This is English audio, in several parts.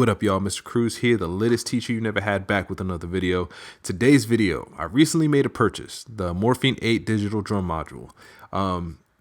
What up, y'all? Mr. Cruz here, the littest teacher you never had, back with another video. Today's video, I recently made a purchase, the Morphine 8 digital drum module.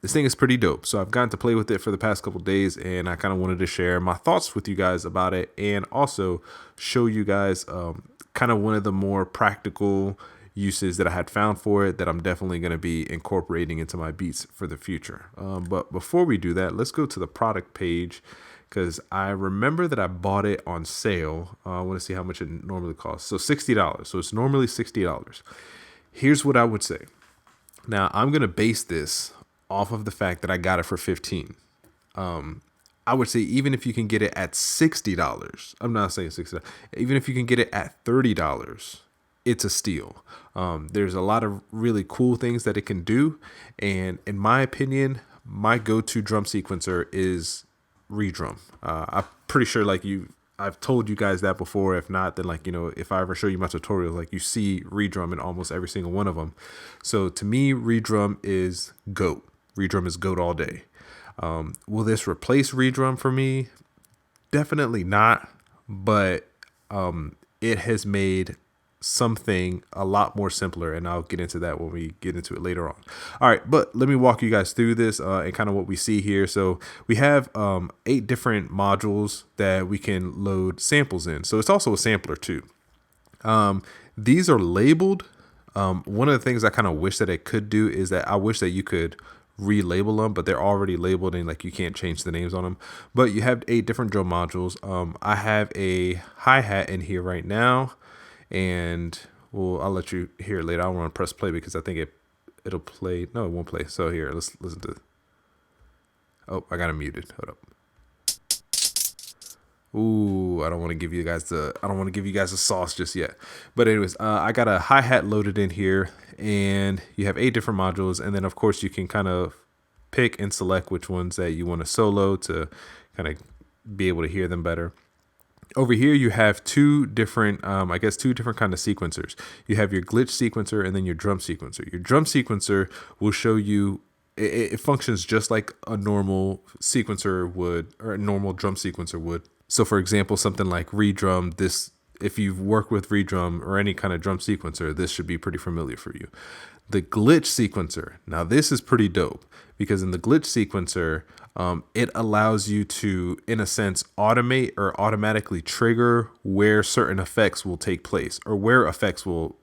This thing is pretty dope, so I've gotten to play with it for the past couple days, and I kind of wanted to share my thoughts with you guys about it, and also show you guys kind of one of the more practical uses that I had found for it that I'm definitely going to be incorporating into my beats for the future. But before we do that, let's go to the product page, because I remember that I bought it on sale. I want to see how much it normally costs. So $60. So it's normally $60. Here's what I would say. Now, I'm going to base this off of the fact that I got it for $15. I would say even if you can get it at $60, I'm not saying $60, even if you can get it at $30, it's a steal. There's a lot of really cool things that it can do. And in my opinion, my go-to drum sequencer is Redrum. I'm pretty sure I've told you guys that before. If not, then if I ever show you my tutorials, you see Redrum in almost every single one of them. So to me, Redrum is GOAT. Redrum is GOAT all day. Will this replace Redrum for me? Definitely not. But it has made something a lot more simpler, and I'll get into that when we get into it later on. All right, but let me walk you guys through this and kind of what we see here. So we have 8 different modules that we can load samples in. So it's also a sampler too. These are labeled. One of the things I kind of wish that it could do is that I wish that you could relabel them, but they're already labeled and you can't change the names on them. But you have 8 different drum modules. I have a hi-hat in here right now, and I'll let you hear it later. I don't want to press play because I think it'll play. No, it won't play. So here, let's listen to. Oh, I got it muted. Hold up. Ooh, I don't want to give you guys the sauce just yet. But anyways, I got a hi-hat loaded in here, and you have 8 different modules, and then of course you can kind of pick and select which ones that you want to solo to kind of be able to hear them better. Over here, you have 2 different kind of sequencers. You have your glitch sequencer and then your drum sequencer. Your drum sequencer will show you, it functions just like a normal sequencer would, or a normal drum sequencer would. So for example, something like Redrum, if you've worked with Redrum or any kind of drum sequencer, this should be pretty familiar for you. The glitch sequencer, now this is pretty dope, because in the glitch sequencer, it allows you to, in a sense, automate or automatically trigger where certain effects will take place, or where effects will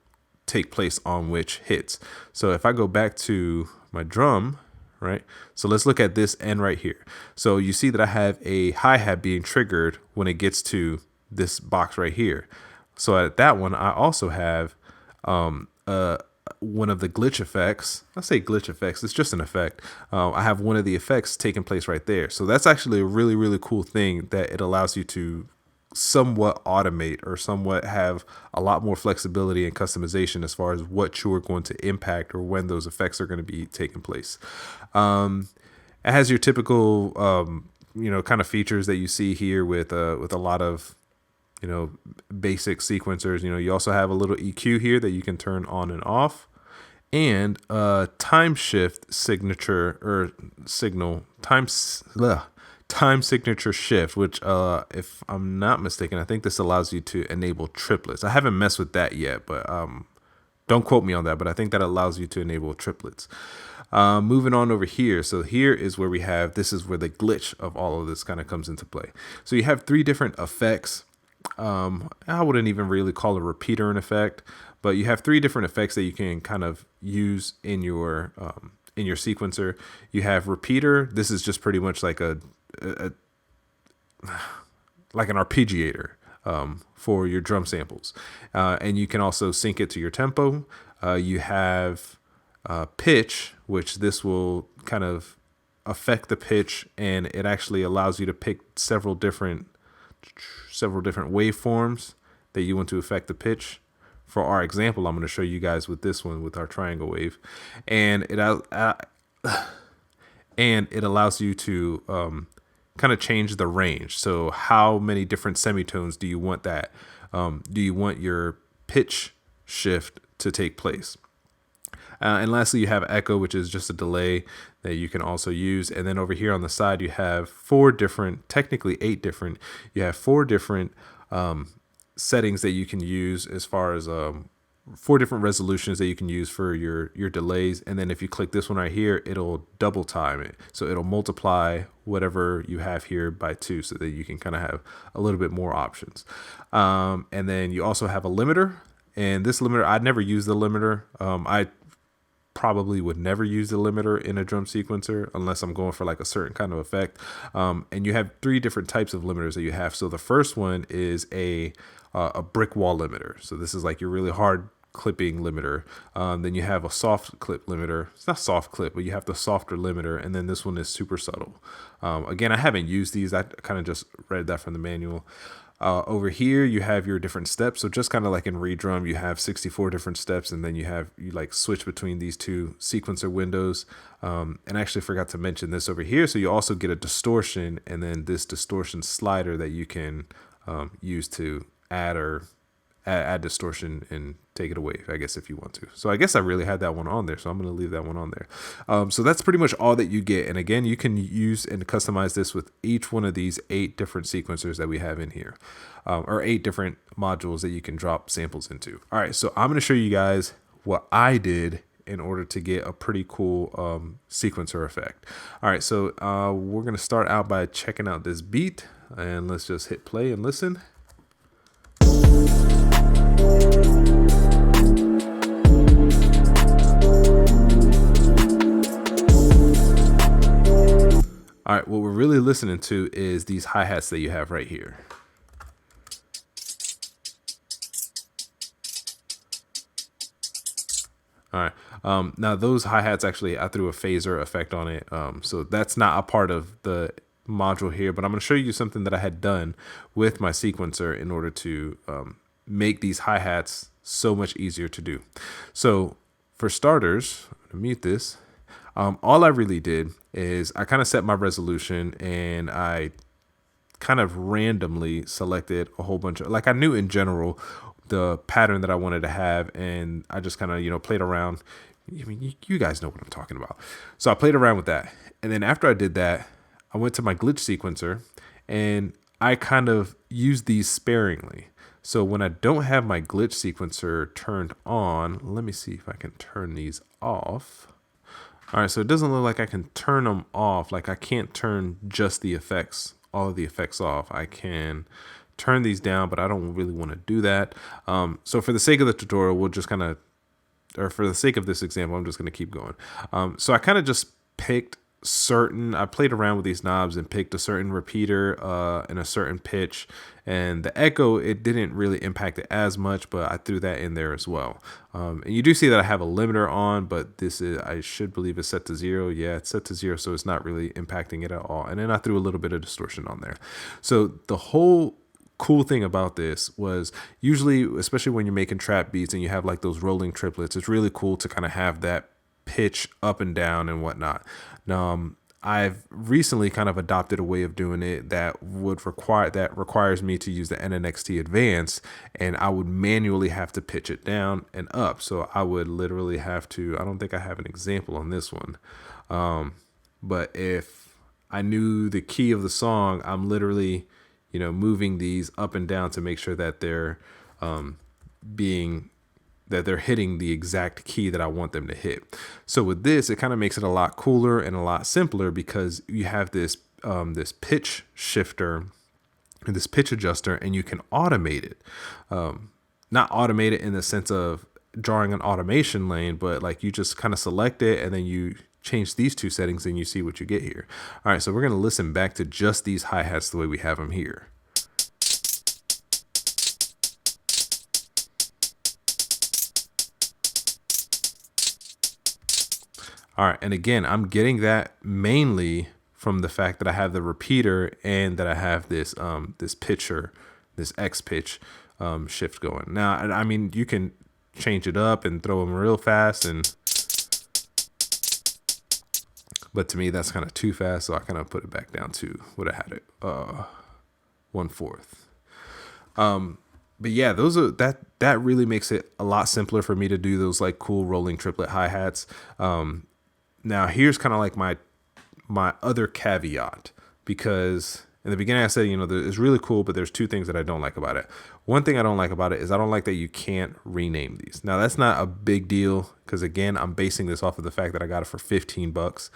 take place on which hits. So if I go back to my drum, right? So let's look at this end right here. So you see that I have a hi-hat being triggered when it gets to this box right here. So at that one, I also have one of the glitch effects. I say glitch effects, it's just an effect. I have one of the effects taking place right there. So that's actually a really, really cool thing, that it allows you to somewhat automate or somewhat have a lot more flexibility and customization as far as what you are going to impact or when those effects are going to be taking place. It has your typical, kind of features that you see here with a lot of, basic sequencers. You also have a little EQ here that you can turn on and off, and time shift signature or signal time signature shift, which if I'm not mistaken, I think this allows you to enable triplets. I haven't messed with that yet, but don't quote me on that, but I think that allows you to enable triplets. Moving on over here. So here is where this is where the glitch of all of this kind of comes into play. So you have 3 different effects. I wouldn't even really call a repeater an effect, but you have 3 different effects that you can kind of use in your sequencer. You have repeater. This is just pretty much like an arpeggiator for your drum samples, and you can also sync it to your tempo. You have pitch, which this will kind of affect the pitch, and it actually allows you to pick several different waveforms that you want to affect the pitch. For our example, I'm going to show you guys with this one, with our triangle wave, and it allows you to kind of change the range. So how many different semitones do you want that? Do you want your pitch shift to take place? And lastly, you have echo, which is just a delay that you can also use. And then over here on the side, you have technically 8 different, you have 4 different settings that you can use as far as 4 different resolutions that you can use for your delays. And then if you click this one right here, it'll double time it. So it'll multiply whatever you have here by 2 so that you can kind of have a little bit more options. And then you also have a limiter. And this limiter, I'd never used the limiter. I probably would never use the limiter in a drum sequencer unless I'm going for like a certain kind of effect. And you have 3 different types of limiters that you have. So the first one is a brick wall limiter. So this is like your really hard clipping limiter. Then you have a soft clip limiter. It's not soft clip, but you have the softer limiter. And then this one is super subtle. Again, I haven't used these. I kind of just read that from the manual. Over here, you have your different steps. So just kind of like in Redrum, you have 64 different steps, and then you like switch between these 2 sequencer windows. And I actually forgot to mention this over here. So you also get a distortion, and then this distortion slider that you can use to add distortion and take it away, I guess, if you want to. So I guess I really had that one on there, so I'm going to leave that one on there. So that's pretty much all that you get. And again, you can use and customize this with each one of these 8 different sequencers that we have in here, or 8 different modules that you can drop samples into. All right, so I'm going to show you guys what I did in order to get a pretty cool sequencer effect. All right, so we're going to start out by checking out this beat, and let's just hit play and listen. All right, what we're really listening to is these hi-hats that you have right here. All right, now those hi-hats actually, I threw a phaser effect on it, so that's not a part of the module here, but I'm going to show you something that I had done with my sequencer in order to make these hi-hats so much easier to do. So for starters, I'm going to mute this. All I really did is I kind of set my resolution, and I kind of randomly selected a whole bunch of, like, I knew in general the pattern that I wanted to have, and I just kind of, played around. I mean, you guys know what I'm talking about. So I played around with that. And then after I did that, I went to my glitch sequencer, and I kind of used these sparingly. So when I don't have my glitch sequencer turned on, let me see if I can turn these off. All right, so it doesn't look like I can turn them off. Like, I can't turn just the effects, all of the effects off. I can turn these down, but I don't really want to do that. So for the sake of the tutorial, we'll just kind of, or for the sake of this example, I'm just going to keep going. So I kind of just picked I played around with these knobs and picked a certain repeater and a certain pitch, and the echo, it didn't really impact it as much, but I threw that in there as well. And you do see that I have a limiter on, but this is, I should believe, it's set to 0. Yeah, it's set to 0, so it's not really impacting it at all. And then I threw a little bit of distortion on there. So the whole cool thing about this was, usually, especially when you're making trap beats and you have like those rolling triplets, it's really cool to kind of have that pitch up and down and whatnot. Now, I've recently kind of adopted a way of doing it that requires me to use the NNXT Advanced, and I would manually have to pitch it down and up. So I would literally have to, I don't think I have an example on this one. But if I knew the key of the song, I'm literally, moving these up and down to make sure that they're hitting the exact key that I want them to hit. So with this, it kind of makes it a lot cooler and a lot simpler, because you have this pitch shifter and this pitch adjuster, and you can automate it. Not automate it in the sense of drawing an automation lane, but like you just kind of select it and then you change these 2 settings and you see what you get here. All right, so we're going to listen back to just these hi-hats the way we have them here. All right, and again, I'm getting that mainly from the fact that I have the repeater and that I have this this pitcher, this X pitch shift going. Now, I mean, you can change it up and throw them real fast, but to me that's kind of too fast, so I kind of put it back down to what I had it 1/4. but yeah, those are that really makes it a lot simpler for me to do those like cool rolling triplet hi-hats. Now here's kind of like my other caveat, because in the beginning I said, it's really cool, but there's two things that I don't like about it. One thing I don't like about it is I don't like that you can't rename these. Now that's not a big deal, because again, I'm basing this off of the fact that I got it for $15.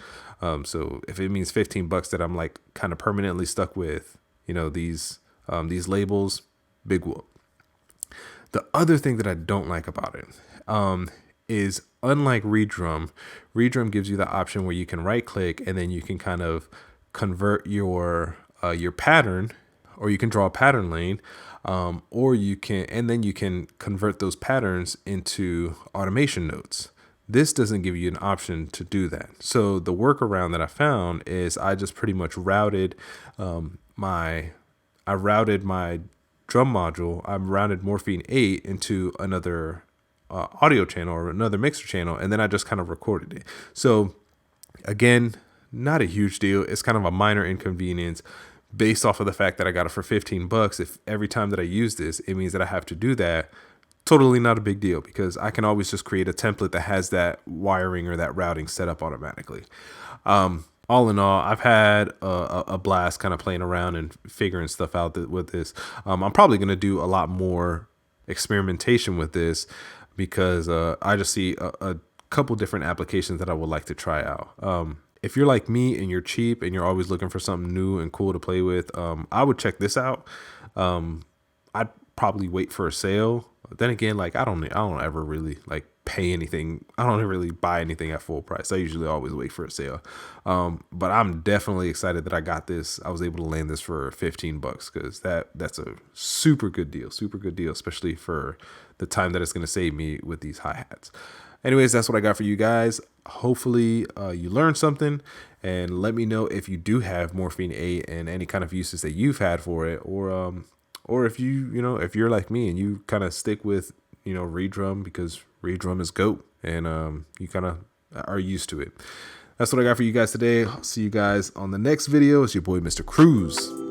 So if it means $15 that I'm like kind of permanently stuck with, these labels, big whoop. The other thing that I don't like about it is, unlike Redrum gives you the option where you can right click and then you can kind of convert your pattern, or you can draw a pattern lane, or you can convert those patterns into automation nodes. This doesn't give you an option to do that. So the workaround that I found is I just pretty much routed my drum module. I routed Morphine 8 into another audio channel or another mixer channel, and then I just kind of recorded it. So again, not a huge deal. It's kind of a minor inconvenience based off of the fact that I got it for $15. If every time that I use this, it means that I have to do that, totally not a big deal, because I can always just create a template that has that wiring or that routing set up automatically. All in all, I've had a blast kind of playing around and figuring stuff out with this. I'm probably going to do a lot more experimentation with this, because I just see a couple different applications that I would like to try out. If you're like me and you're cheap and you're always looking for something new and cool to play with, I would check this out. I'd probably wait for a sale. Then again, like I don't ever really like pay anything. I don't really buy anything at full price. I usually always wait for a sale. But I'm definitely excited that I got this. I was able to land this for $15, because that's a super good deal, especially for the time that it's going to save me with these hi-hats. Anyways, that's what I got for you guys. Hopefully you learned something, and let me know if you do have Morphine 8 and any kind of uses that you've had for it, or if if you're like me and you kind of stick with, Redrum, because Redrum is GOAT, and you kind of are used to it. That's what I got for you guys today. I'll see you guys on the next video. It's your boy, Mr. Cruz.